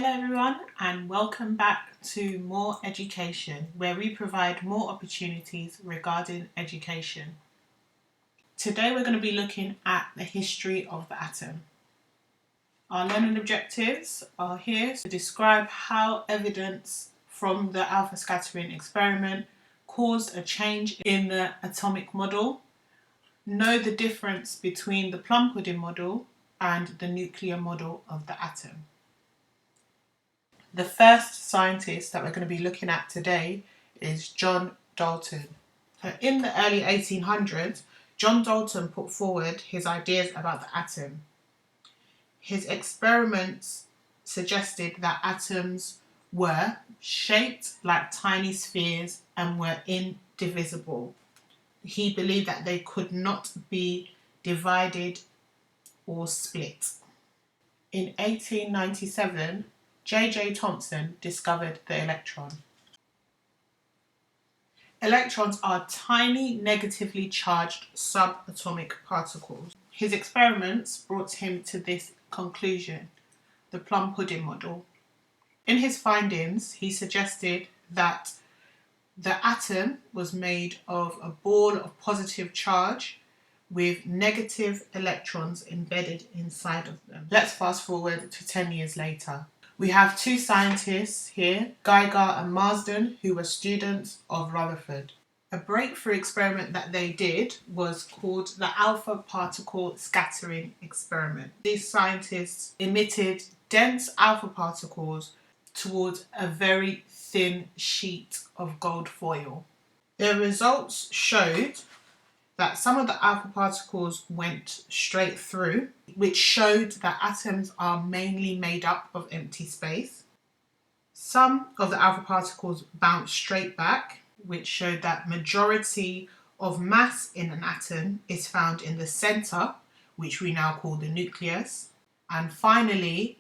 Hello everyone and welcome back to More Education, where we provide more opportunities regarding education. Today we're going to be looking at the history of the atom. Our learning objectives are here to describe how evidence from the alpha scattering experiment caused a change in the atomic model, know the difference between the plum pudding model and the nuclear model of the atom. The first scientist that we're going to be looking at today is John Dalton. So in the early 1800s, John Dalton put forward his ideas about the atom. His experiments suggested that atoms were shaped like tiny spheres and were indivisible. He believed that they could not be divided or split. In 1897, J.J. Thomson discovered the electron. Electrons are tiny negatively charged subatomic particles. His experiments brought him to this conclusion, the plum pudding model. In his findings, he suggested that the atom was made of a ball of positive charge with negative electrons embedded inside of them. Let's fast forward to 10 years later. We have two scientists here, Geiger and Marsden, who were students of Rutherford. A breakthrough experiment that they did was called the alpha particle scattering experiment. These scientists emitted dense alpha particles towards a very thin sheet of gold foil. Their results showed that some of the alpha particles went straight through, which showed that atoms are mainly made up of empty space. Some of the alpha particles bounced straight back, which showed that majority of mass in an atom is found in the center, which we now call the nucleus. And finally,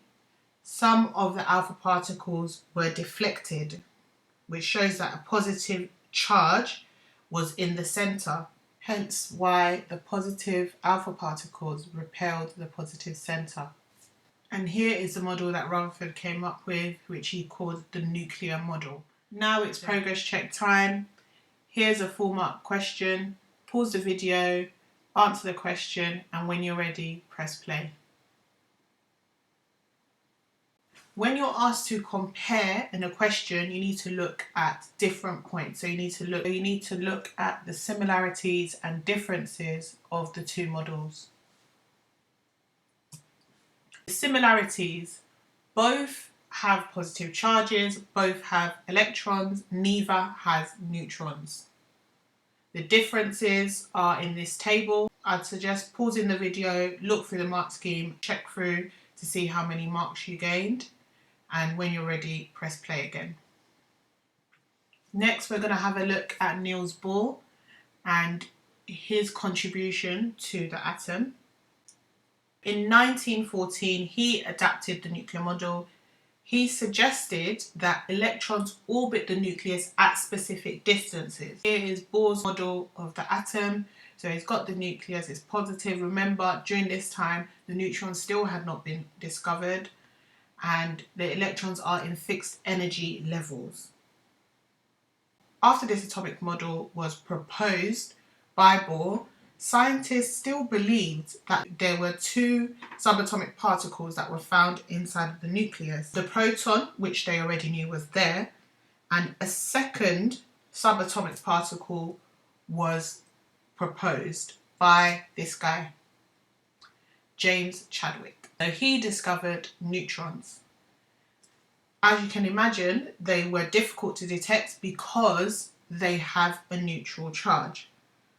some of the alpha particles were deflected, which shows that a positive charge was in the center. Hence why the positive alpha particles repelled the positive center. And here is the model that Rutherford came up with, which he called the nuclear model. Now it's progress check time. Here's a 4-mark question. Pause the video, answer the question, and when you're ready, press play. When you're asked to compare in a question, you need to look at different points. So you need to look at the similarities and differences of the two models. The similarities, both have positive charges, both have electrons, neither has neutrons. The differences are in this table. I'd suggest pausing the video, look through the mark scheme, check through to see how many marks you gained. And when you're ready, press play again. Next, we're going to have a look at Niels Bohr and his contribution to the atom. In 1914, he adapted the nuclear model. He suggested that electrons orbit the nucleus at specific distances. Here is Bohr's model of the atom. So he's got the nucleus, it's positive. Remember, during this time, the neutrons still had not been discovered, and the electrons are in fixed energy levels. After this atomic model was proposed by Bohr, scientists still believed that there were two subatomic particles that were found inside of the nucleus. The proton, which they already knew was there, and a second subatomic particle was proposed by this guy, James Chadwick. So he discovered neutrons. As you can imagine, they were difficult to detect because they have a neutral charge.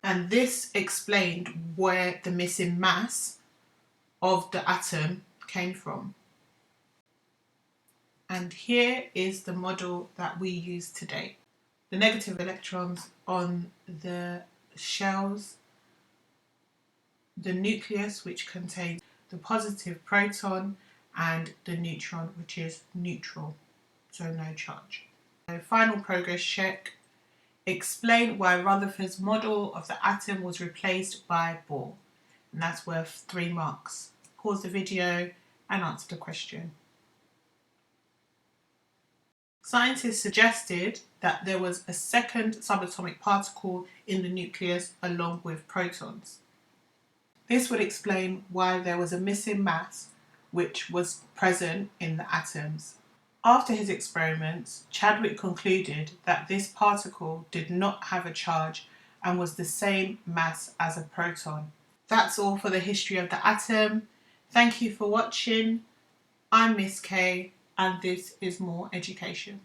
And this explained where the missing mass of the atom came from. And here is the model that we use today. The negative electrons on the shells, the nucleus, which contains the positive proton, and the neutron, which is neutral, so no charge. So final progress check. Explain why Rutherford's model of the atom was replaced by Bohr, and that's worth 3 marks. Pause the video and answer the question. Scientists suggested that there was a second subatomic particle in the nucleus along with protons. This would explain why there was a missing mass which was present in the atoms. After his experiments, Chadwick concluded that this particle did not have a charge and was the same mass as a proton. That's all for the history of the atom. Thank you for watching. I'm Miss K, and this is More Education.